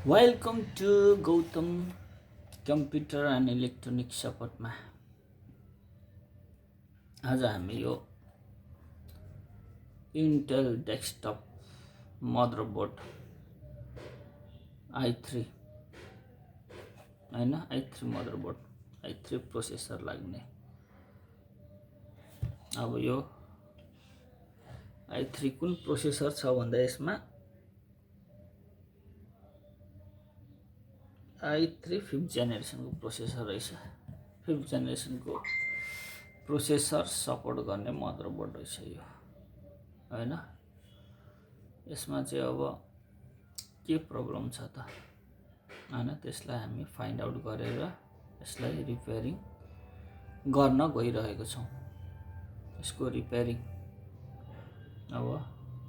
Welcome to Gautam computer and electronic सपोर्टमा आज हामी यो इन्टेल डेस्कटप मदरबोर्ड i3 हैन i3 मदरबोर्ड i3 प्रोसेसर लाग्ने। अब यो i3 कुन प्रोसेसर छ भन्दा यसमा i3 5th जेनेरेसन को प्रोसेसर रहेछ। 5th जेनेरेसन को प्रोसेसर सपोर्ट गर्ने मदरबोर्ड रहेछ यो हैन। यसमा चाहिँ अब के प्रब्लम छ त हैन, त्यसलाई हामी फाइन्ड आउट गरेर यसलाई रिपेयरिङ गर्न गइरहेको छौं। यसको रिपेयरिङ अब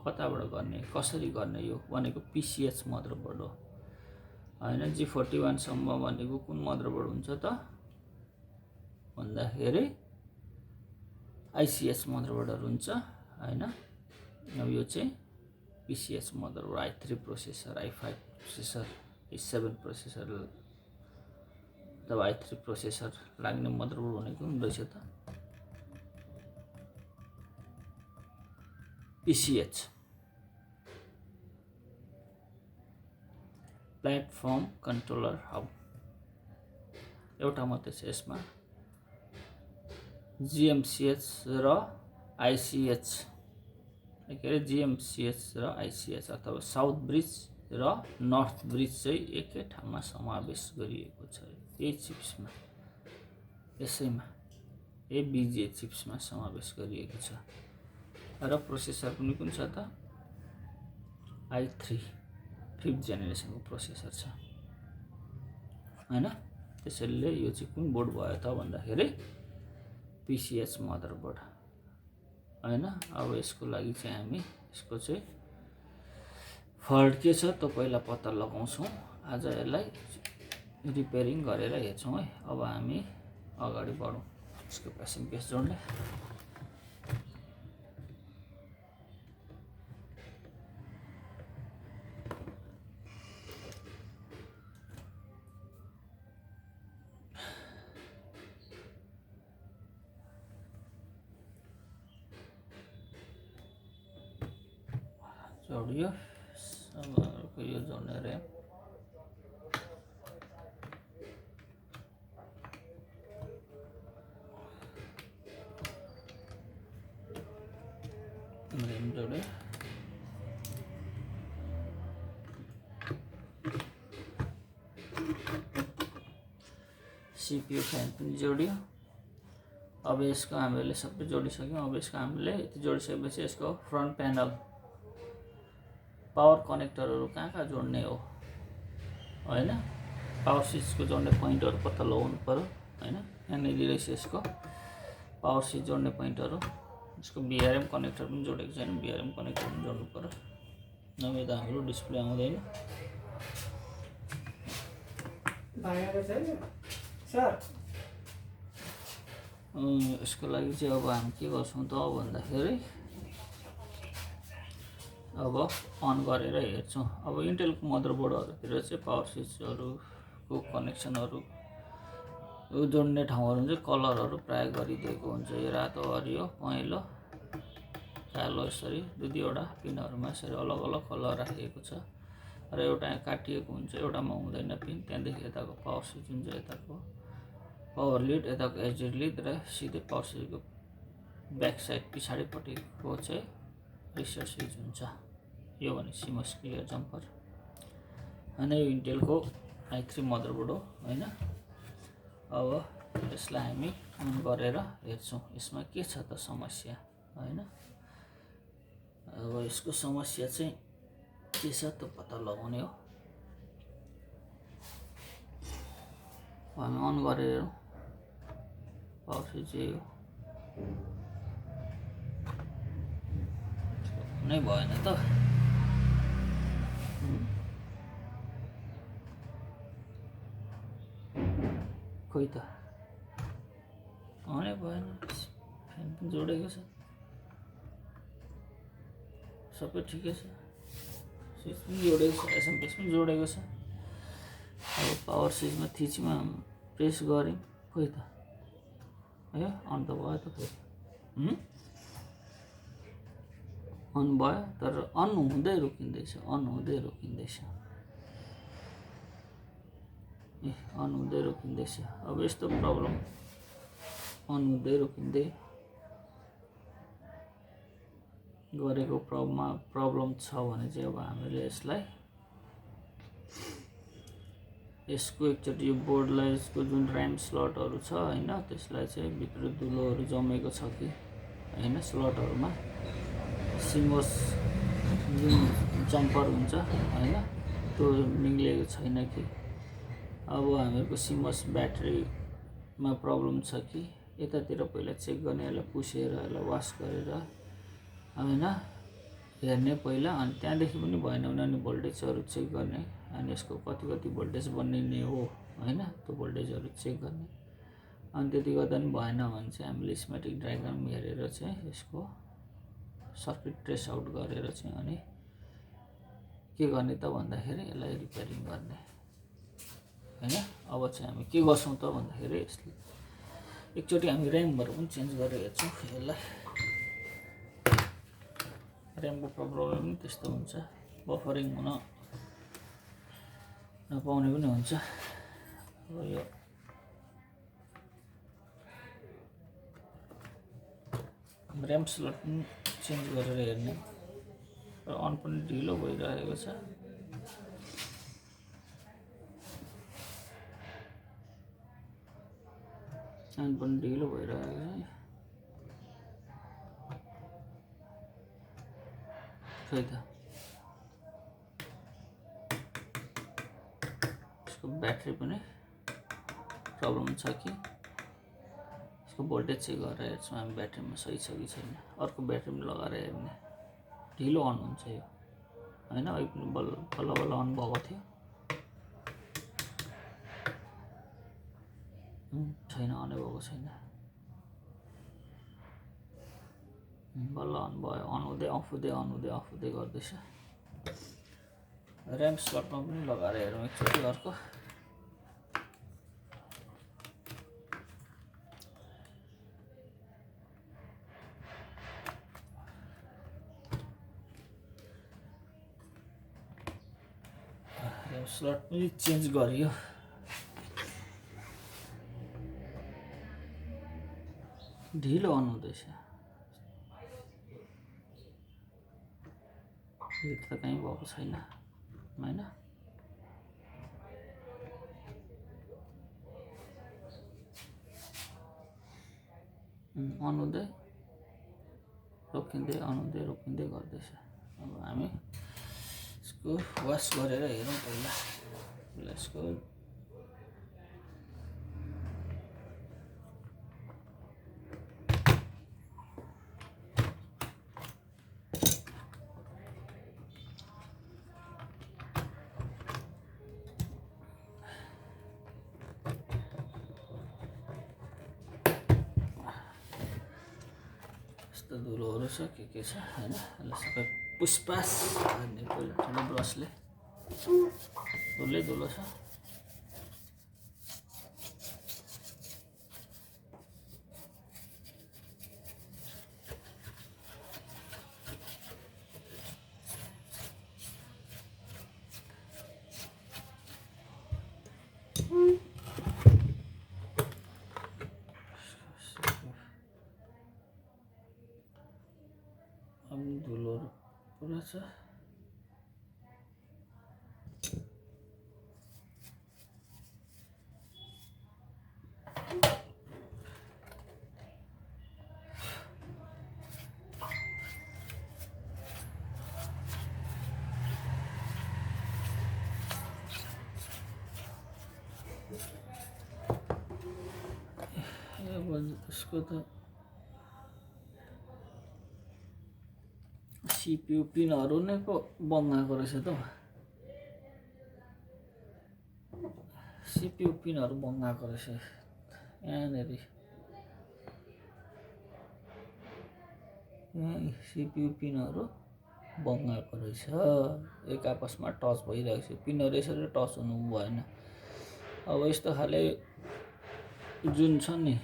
कताबाट गर्ने, कसरी गर्ने, यो भनेको PCH मदरबोर्ड हो हैन। G41 सम्म भनेको कुन मदरबोर्ड हुन्छ त भन्दाखेरि ICH मदरबोर्डहरु हुन्छ हैन। अब यो चाहिँ PCH motherboard i3 processor, i5 processor, i7 processor अथवा i3 प्रोसेसर लाग्ने मदरबोर्ड भनेको कुन रहेछ त PCH प्लेटफर्म कन्ट्रोलर हब एउटा मात्रै छ यसमा। GMCH र ICH के अरे GMCH र ICH अथवा साउथ ब्रिज र नर्थ ब्रिज चाहिँ एकै ठाउँमा समावेश गरिएको छ। यही चिप्समा, यसैमा ABJ चिप्समा समावेश गरिएको छ। र प्रोसेसर पनि कुन छ त i3 5th जेनेरेसन को प्रोसेसर छ हैन। त्यसैले यो चाहिँ कुन बोर्ड भयो त भन्दाखेरि PCH मदरबोर्ड हैन। अब यसको लागि चाहिँ हामी यसको चाहिँ फल्ट के छ त पहिला पत्ता लगाउँछौं। आज यसलाई रिपेयरिङ गरेर हेर्छौं है। अब हामी अगाडि बढौं। यसको पेसिङ केस जोड्ने जोडियो। अब यो जोड्ने रे रैम जोडे। CPU फ्यान पनि जोडियो। अब यसको हामीले सबै जोडिसक्यौं। अब यसको हामीले यति जोडिसकेपछि यसको फ्रन्ट प्यानल पावर कनेक्टरहरु कहाँ जोड्ने हो हैन। पावर स्विच को जोड्ने पोइन्टहरु पत्ता लगाउनु पर्यो हैन। यहाँनिर रहेछ यसको पावर स्विच जोड्ने पोइन्टहरु। यसको VRM कनेक्टर पनि जोडेको छैन, VRM कनेक्टर पनि जोड्नु पर्यो। नभए त हाम्रो डिस्प्ले आउँदैन। भाइको छैन सर। यसको लागि चाहिँ अब हामी के गर्छौं त भन्दाखेरि अब अन गरेर हेर्छौं। अब इन्टेल को मदरबोर्डहरुतिर चाहिँ पावर स्विचहरुको कनेक्सनहरु यो जोड्ने ठाउँहरु चाहिँ कलरहरु प्राय गरिदिएको हुन्छ। यो रातो, हरियो, पहेँलो, कालो यसरी दुई दुईवटा पिनहरुमा यसरी अलग अलग कलर राखिएको छ। र एउटा काटिएको हुन्छ, एउटामा हुँदैन पिन। त्यहाँदेखि यताको पावर स्विच हुन्छ, यताको पावर लिड, यताको एचडी लिड र सिधै पावर स्विचको ब्याक साइड पछाडिपट्टिको चाहिँ रिसेट स्विच हुन्छ। यो भने सीमस क्लियर जम्पर हैन। यो इन्टेल को i3 मदरबोर्ड हो हैन। अब यसलाई हामी अन गरेर हेर्छौं यसमा के छ त समस्या हैन। अब यसको समस्या चाहिँ के छ त पत्ता लगाउने हो। हामी अन गरेर पावर स्विच यो नै भएन त। खोइ त अनै भएन। फ्यान पनि जोडेको छ, सबै ठिकै छ। स्विच पनि जोडेको छ, एसएमपीएस पनि जोडेको छ। अब पावर स्विचमा थिचमा प्रेस गरेँ, खोइ त है अन त भयो त, खोइ अन भयो तर अन हुँदै रोकिँदैछ, अन हुँदै रोकिँदैछ, अन हुँदै रोकिँदैछ। अब यस्तो प्रब्लम, अन हुँदै रोकिँदै गरेको प्रब्लम छ भने चाहिँ अब हामीले यसको एकचोटि यो बोर्डलाई, यसको जुन ऱ्याम स्लटहरू छ होइन, त्यसलाई चाहिँ भित्र धुलोहरू जमेको छ कि होइन, स्लटहरूमा सिमोस जुन जम्पर हुन्छ होइन, त्यो निक्लेको छैन कि, अब हामीहरूको सिमोस ब्याट्रीमा प्रब्लम छ कि, यतातिर पहिला चेक गर्ने, यसलाई पुसेर यसलाई वास गरेर होइन हेर्ने पहिला, अनि त्यहाँदेखि पनि भएन भने अनि भोल्टेजहरू चेक गर्ने, अनि यसको कति भोल्टेज बनिने हो होइन, त्यो भोल्टेजहरू चेक गर्ने। अनि त्यति गर्दा पनि भएन भने चाहिँ हामीले स्कीमेटिक डायग्राम हेरेर चाहिँ यसको सर्किट ट्रेस आउट गरेर चाहिँ अनि के गर्ने त भन्दाखेरि यसलाई रिपेयरिङ गर्ने होइन। अब चाहिँ हामी के गर्छौँ त भन्दाखेरि यसले एकचोटि हामी ऱ्यामहरू पनि चेन्ज गरेर हेर्छौँ। यसलाई ऱ्यामको प्रब्लम पनि त्यस्तो हुन्छ, बफरिङ हुन नपाउने पनि हुन्छ। अब यो ऱ्याम स्लट पनि चेन्ज गरेर हेर्ने, र अन पनि ढिलो भइरहेको छ। अन पनि ढिलो भइरहेको छ, खै त यसको ब्याट्री पनि प्रब्लम छ कि, यसको भोल्टेज चेक गरेर हेर्छौँ हामी ब्याट्रीमा सही छ कि छैन। अर्को ब्याट्री पनि लगाएर हेर्ने, ढिलो अन हुन्छ यो होइन, अहिले पनि बल्ल अन भएको थियो, छैन, अनै भएको छैन, बल्ल अन भयो, अन हुँदै अफ हुँदै अन हुँदै अफ हुँदै गर्दैछ। ऱ्याम स्लटमा पनि लगाएर हेरौँ एकचोटि अर्को। ऱ्याम स्लट पनि चेन्ज गरियो, ढिलो अन हुँदैछ, भित्र कहीँ भएको छैन होइन। अन हुँदै रोकिँदै अन हुँदै रोकिँदै गर्दैछ। अब हामी यसको वास गरेर हेरौँ पहिला यसको धुलोहरू छ के छ होइन, यसलाई सबै पुसपास गर्ने पहिला ठुलो ब्रसले, धुलो छ। धुलोहरू पुरा छ, यसको त CPU पिनहरू नै पो बङ्गाएको रहेछ त, CPU पिनहरू बङ्गाएको रहेछ यहाँनिर, यहाँ CPU पिनहरू बङ्गाएको रहेछ, एक आपसमा टच भइरहेको छ। पिनहरू यसरी टच हुनु भएन। अब यस्तो खाले जुन छ नि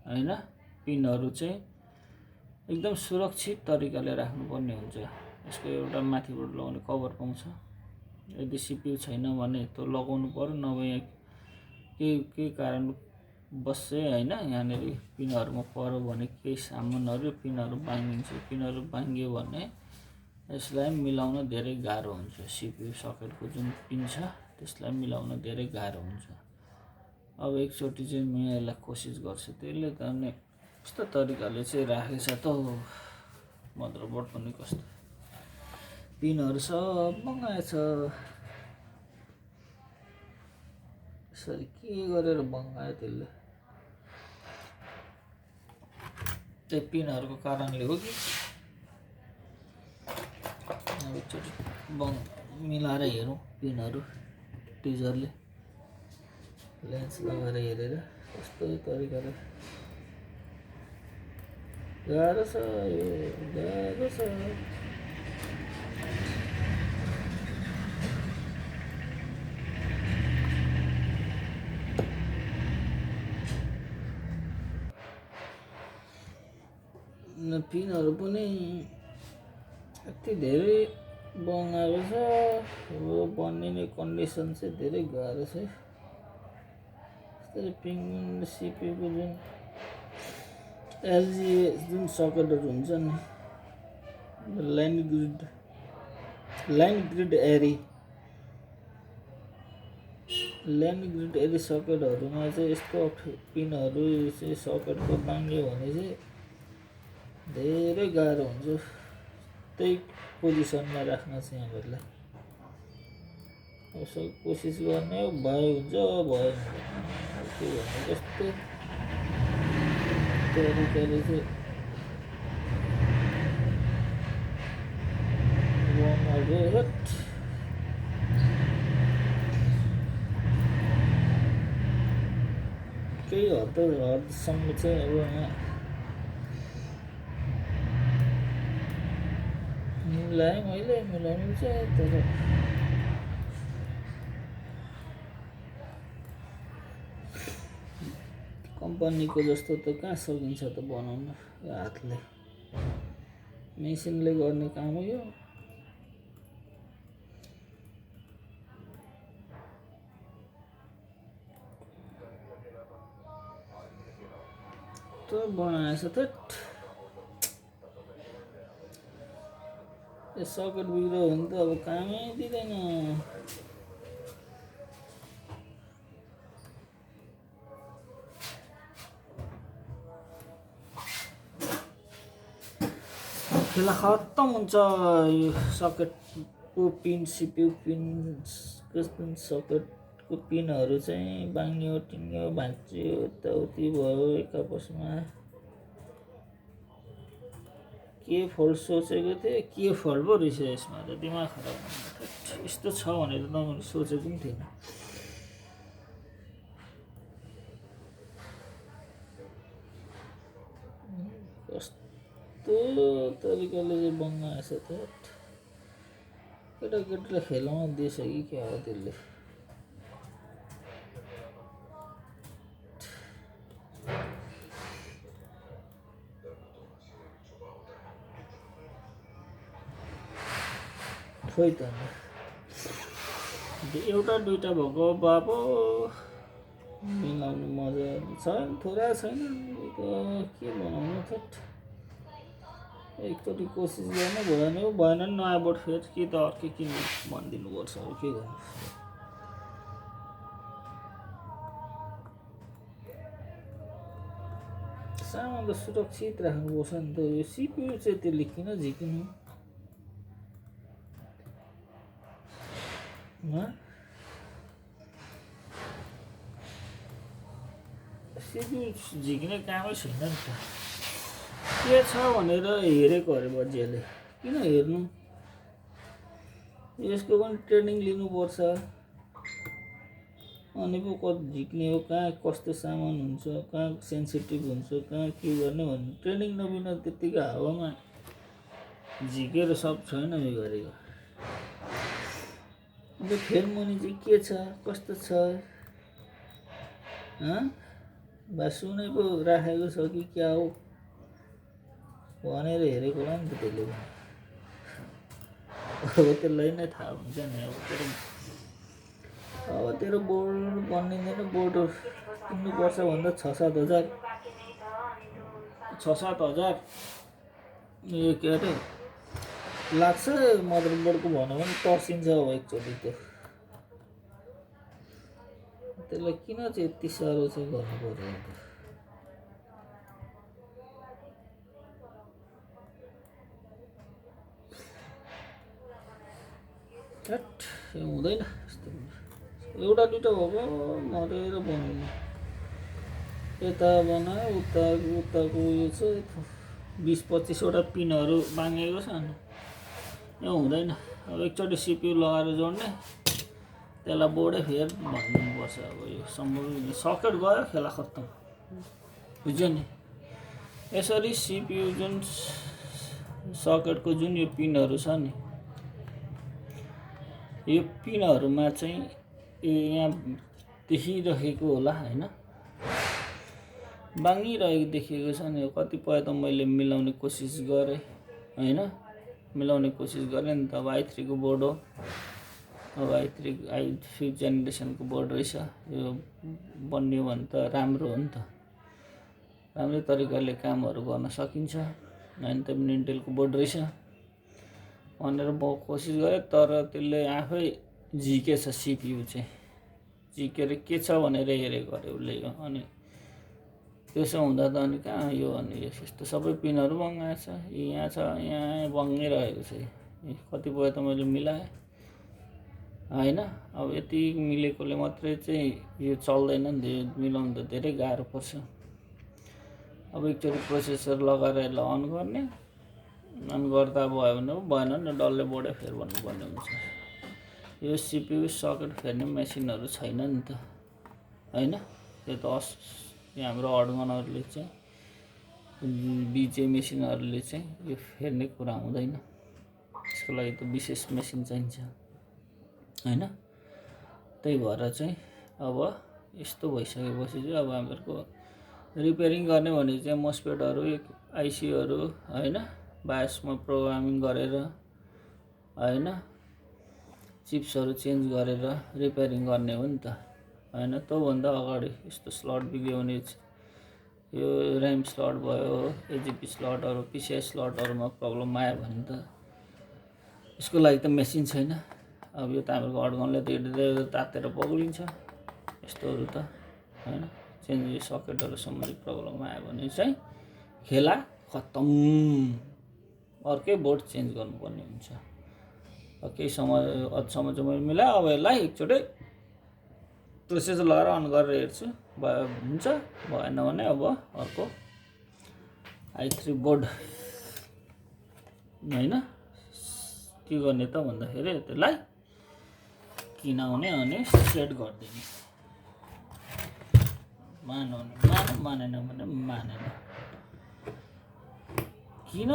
होइन, पिनहरू चाहिँ एकदम सुरक्षित तरिकाले राख्नुपर्ने हुन्छ। यसको एउटा माथिबाट लगाउने कभर पाउँछ, यदि सिपियु छैन भने त्यो लगाउनु पर्यो, नभए केही कारण बस चाहिँ होइन यहाँनिर पिनहरूमा पऱ्यो भने केही सामानहरू पिनहरू भाँगिन्छ। पिनहरू भाँगियो भने यसलाई मिलाउन धेरै गाह्रो हुन्छ। सिपियु सकेटको जुन पिन छ त्यसलाई मिलाउन धेरै गाह्रो हुन्छ। अब एकचोटि चाहिँ म यसलाई कोसिस गर्छु। त्यसले त अनि कस्तो तरिकाले चाहिँ राखेछ त मदरबोर्ड पनि कस्तो पिनहरू सब बङ्गाएछ। यसरी के गरेर बङ्गायो त्यसले? त्यो पिनहरूको कारणले हो कि? अब एकचोटि मिलाएर हेरौँ पिनहरू टिजरले लेन्स लगाएर हेरेर कस्तो तरिकाले। गाह्रो छ यो, गाह्रो छ। पिनहरू पनि यति धेरै बङ्गाएको छ। यो बनिने कन्डिसन चाहिँ धेरै गाह्रो छ। यस्तै पिन सिपियुको जुन LGA जुन सकेटहरू हुन्छ नि, लाइन ग्रिड एरी सकेटहरूमा चाहिँ यस्तो पिनहरू चाहिँ सकेटको बाङ्ग्यो भने चाहिँ धेरै गाह्रो हुन्छ त्यही पोजिसनमा राख्न चाहिँ हामीहरूलाई। यसो कोसिस गर्ने हो, भयो हुन्छ, भयो के भन्नु, कस्तो तरिकाले चाहिँ बङ्गाल्यो। केही हदसम्म चाहिँ अब यहाँ मिलाएँ मैले, मिलाउनु चाहिँ तर कम्पनीको जस्तो त कहाँ सकिन्छ त बनाउन हातले। मेसिनले गर्ने काम हो यो। त बनाएछ त यो सकेट बिग्रियो भने त अब कामै दिँदैन। खेला खत्तम हुन्छ। यो सकेटको पिन, सिपियु पिन सकेटको पिनहरू चाहिँ बाङ्ग्यो टिङ्ग्यो भाँच्यो यताउति भयो एक आपसमा। के फल्ट सोचेको थिएँ, के फल्ट पो रहेछ यसमा त, दिमाग खराब हुनु। यस्तो छ भनेर त मैले सोचेको पनि थिएन। कस्तो तरिकाले चाहिँ बङ्गाएछ त। केटाकेटीलाई खेलाउन दिएछ कि क्या हो त्यसले। खोइ त एउटा दुइटा भएको बाबो मिलाउनु मजा छैन, थोरै छैन के बनाउनु त। एकचोटि कोसिस गर्नु भएन हो, भएन नि नयाँ बोर्ड फेरि कि त अर्कै किन्नु भनिदिनु पर्छ। अब के गर्नु, सामान त सुरक्षित राख्नुपर्छ नि त। यो सिपियु चाहिँ त्यसले किन झिकिनु? सिपियु झिक्ने कामै छैन नि त। के छ भनेर हेरेको अरे बजियाले, किन हेर्नु? यसको पनि ट्रेनिङ लिनुपर्छ। अनि पो कति झिक्ने हो, कहाँ कस्तो सामान हुन्छ, कहाँ सेन्सिटिभ हुन्छ, कहाँ के गर्ने भन्ने ट्रेनिङ नबिना त्यत्तिकै हावामा झिकेर सब छैन यो गरेको। अन्त फेन मुनि चाहिँ के छ कस्तो छ बा सुनै पो राखेको छ कि क्या हो भनेर हेरेको होला नि त त्यसले। अब त्यसलाई नै थाहा हुन्छ नि। अब तेरो बोर्ड बनिँदैन, बोर्ड किन्नुपर्छ भन्दा 6-7 हजार यो के अरे लाग्छ। मदरबोर्डको भनौँ भने तर्सिन्छ अब एकचोटि त्यो। त्यसलाई किन चाहिँ यति साह्रो चाहिँ गर्नु पर्यो त। यो हुँदैन यस्तो। एउटा दुइटा भएको मरेर बनाउनु। यता बना उताको यो छ 20-25वटा पिनहरू बाँगेको छ नि। यो हुँदैन। अब एकचोटि सिपियु लगाएर जोड्ने, त्यसलाई बोर्डै फेर भनिदिनुपर्छ। अब यो सम्भव सकेट गयो, खेला खत्तम, बुझ्यो नि। यसरी सिपियु जुन सकेटको जुन यो पिनहरू छ नि, यो पिनहरूमा चाहिँ यहाँ देखिरहेको होला होइन, बाङ्गिरहेको देखिएको छ नि। कतिपय त मैले मिलाउने कोसिस गरेँ होइन, मिलाउने कोसिस गरेँ नि त। अब i3 को बोर्ड हो। अब i3 जेनेरेसनको बोर्ड रहेछ। यो बन्यो भने त राम्रो हो नि त, राम्रै तरिकाले कामहरू गर्न सकिन्छ होइन। त पनि इन्टेलको बोर्ड रहेछ भनेर म कोसिस गरेँ, तर त्यसले आफै झिकेछ। सिपियु चाहिँ झिकेर के छ भनेर हेरेको अरे उसले। अनि त्यसो हुँदा त अनि कहाँ यो अनि यस्तो सबै पिनहरू बङ्गाएको छ। यहाँ छ, यहाँ बङ्गिरहेको छ। कतिपय त मैले मिलाएँ होइन। अब यति मिलेकोले मात्रै चाहिँ यो चल्दैन नि त। यो मिलाउनु त धेरै गाह्रो पर्छ। अब एकचोटि प्रोसेसर लगाएर यसलाई अन गर्ने, अन गर्दा भयो भने भएन नि, डल्लै बोर्डै फेर भन्नुपर्ने हुन्छ। यो सिपियु सकेट फेर्ने मेसिनहरू छैन नि त होइन। त्यो त यहाँ हाम्रो अडगनहरूले चाहिँ बिजे मेसिनहरूले चाहिँ यो फेर्ने कुरा हुँदैन। यसको लागि त विशेष मेसिन चाहिन्छ होइन। त्यही भएर चाहिँ अब यस्तो भइसकेपछि चाहिँ अब हामीहरूको रिपेयरिङ गर्ने भने चाहिँ मस्पेटहरू, आइसीहरू होइन, बायोसमा प्रोग्रामिङ गरेर होइन, चिप्सहरू चेन्ज गरेर रिपेयरिङ गर्ने हो नि त होइन। त्योभन्दा अगाडि यस्तो स्लट बिग्यो भने, यो ऱ्याम स्लट भयो, एजिपी स्लटहरू, पिसिआई स्लटहरूमा प्रब्लम आयो भने त यसको लागि त मेसिन छैन। अब यो त हाम्रो अडगनले त तातेर पग्लिन्छ यस्तोहरू त होइन। चेन्ज सकेटहरूसम्म प्रब्लम आयो भने चाहिँ खेला खत्तम, अर्कै बोर्ड चेन्ज गर्नुपर्ने हुन्छ। केही अझसम्म चाहिँ मैले मिलाएँ। अब यसलाई एकचोटि प्रोसेसर लगाएर अन गरेर हेर्छु, भयो हुन्छ, भएन भने अब अर्को i3 बोर्ड होइन। के गर्ने त भन्दाखेरि त्यसलाई किनाउने अनि सेट गरिदिने। मान्यो भने मानेन भने मानेन। किन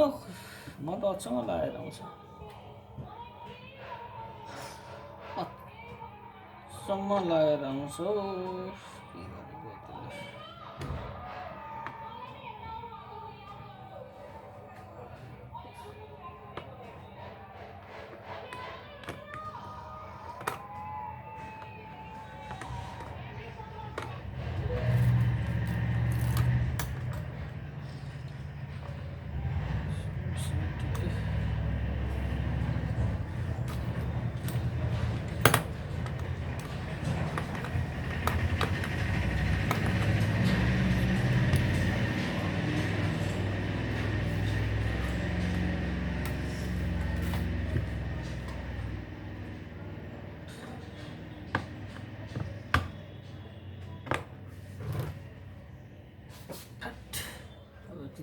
म त अचम्म लागेर आउँछ, अचम्म लागेर आउँछ। के गरेको त्यसले।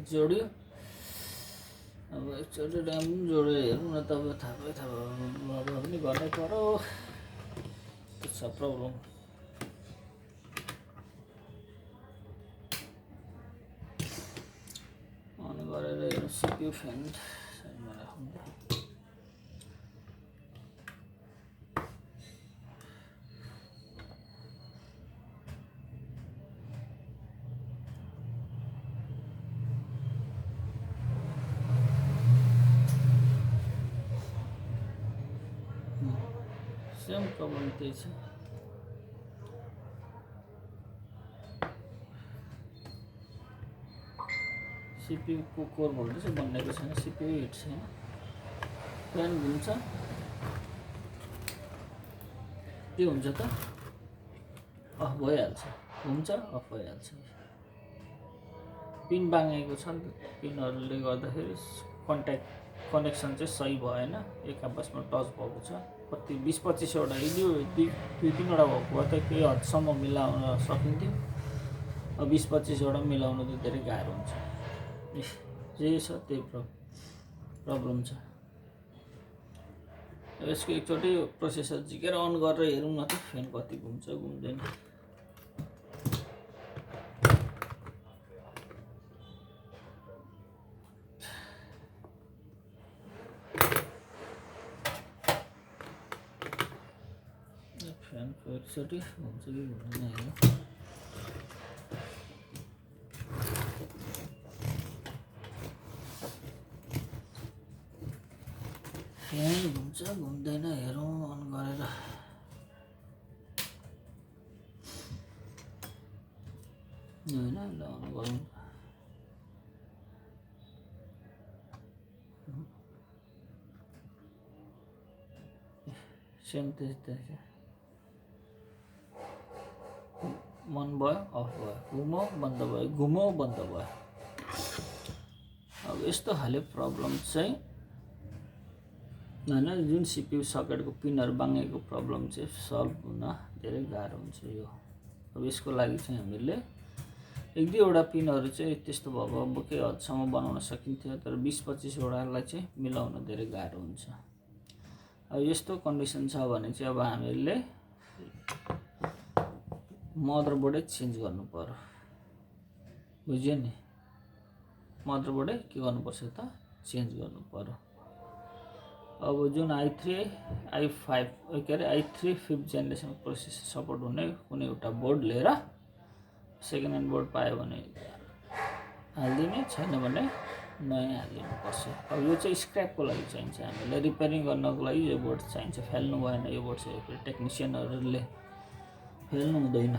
जोड्यो। अब एकचोटि ऱ्याम जोडेर हेरौँ न। तपाईँ थाहा भयो पनि गर्नै पर्यो, त्यो छ प्रब्लम। अन गरेर हेरौँ सिपियु फ्यान साइडमा राखौँ त। सेम प्रब्लम त्यही छ। CPU को कोर भोल्टेज बन्नेको छैन, CPU हिट छैन, फ्यान घुम्छ, के हुन्छ त अफ भइहाल्छ, घुम्छ अफ भइहाल्छ। पिन बाँगेको छ नि त, पिनहरूले गर्दाखेरि कनेक्सन चाहिँ सही भएन, एक आपसमा टच भएको छ। कति 20-25वटा दुई 3वटा भएको भए त केही हदसम्म मिलाउन सकिन्थ्यो। अब 20-25वटा मिलाउनु त धेरै गाह्रो हुन्छ। जे छ त्यही प्रब्लम छ। यसको एकचोटि प्रोसेसर झिकेर अन गरेर हेरौँ न त, फ्यान कति घुम्छ घुम्दैन। फ्यानको एकचोटि घुम्छ कि घुम्दैन हेरौँ। फ्यान घुम्छ घुम्दैन हेरौँ अन गरेर। होइन ल अन गरौँ। सेम त्यस्तै मन भयो अफ भयो, घुमो बन्द भयो, घुमो बन्द भयो। अब यस्तो खाले प्रब्लम चाहिँ होइन, जुन CPU सकेटको पिनहरू बाँगेको प्रब्लम चाहिँ सल्भ हुन धेरै गाह्रो हुन्छ यो। अब यसको लागि चाहिँ हामीले 1-2वटा पिनहरू चाहिँ त्यस्तो भएको अब केही हदसम्म बनाउन सकिन्थ्यो, तर 20-25वटालाई चाहिँ मिलाउन धेरै गाह्रो हुन्छ। अब यस्तो कन्डिसन छ भने चाहिँ अब हामीले मदरबोर्डै चेन्ज गर्नु पर्यो, बुझ्यो नि। मदरबोर्डै के गर्नुपर्छ त चेन्ज गर्नु पर्यो। अब जुन i3 5th generation processor support हुने कुनै एउटा बोर्ड लिएर सेकेन्ड ह्यान्ड बोर्ड पायो भने हालिदिने, छैन भने नयाँ हालिदिनुपर्छ। अब यो चाहिँ स्क्रैपको लागि चाहिन्छ, हामीलाई रिपेयरिङ गर्नको लागि यो बोर्ड चाहिन्छ। फाल्नु भएन यो बोर्ड चाहिँ, टेक्निसियनहरूले फाल्नु हुँदैन।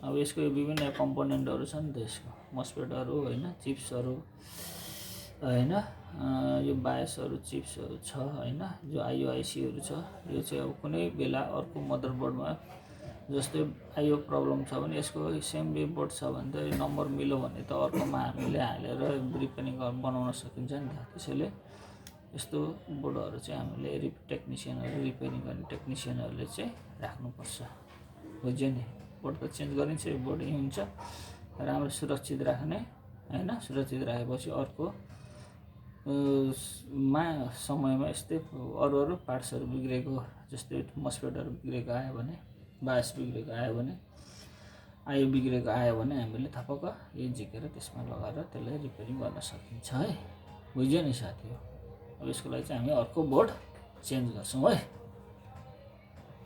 अब यसको यो विभिन्न कम्पोनेन्टहरू छ नि त, यसको मस्फेटहरू होइन, चिप्सहरू होइन, यो बायसहरू चिप्सहरू छ होइन, जो आइओ आइसीहरू छ। यो चाहिँ अब कुनै बेला अर्को मदरबोर्डमा जस्तै आइओ प्रब्लम छ भने यसको सेम बोर्ड छ भने त यो नम्बर मिल्यो भने त अर्कोमा हामीले हालेर रिपेयरिङ बनाउन सकिन्छ नि त। त्यसैले यस्तो बोर्डहरू चाहिँ हामीले टेक्निसियनहरू, रिपेयरिङ गर्ने टेक्निसियनहरूले चाहिँ राख्नुपर्छ, बुझ्यो नि। बोर्ड त चेन्ज गरिन्छ, यो बोर्ड यही हुन्छ, राम्रो सुरक्षित राख्ने होइन। सुरक्षित राखेपछि अर्को समयमा यस्तै अरू पार्ट्सहरू बिग्रेको, जस्तै मस्फेटहरू बिग्रेको आयो भने, बायस बिग्रेको आयो भने, आइओ बिग्रेको आयो भने हामीले थपक्क यही झिकेर त्यसमा लगाएर त्यसलाई रिपेयरिङ गर्न सकिन्छ है, बुझ्यो नि साथी हो। अब यसको लागि चाहिँ हामी अर्को बोर्ड चेन्ज गर्छौँ है।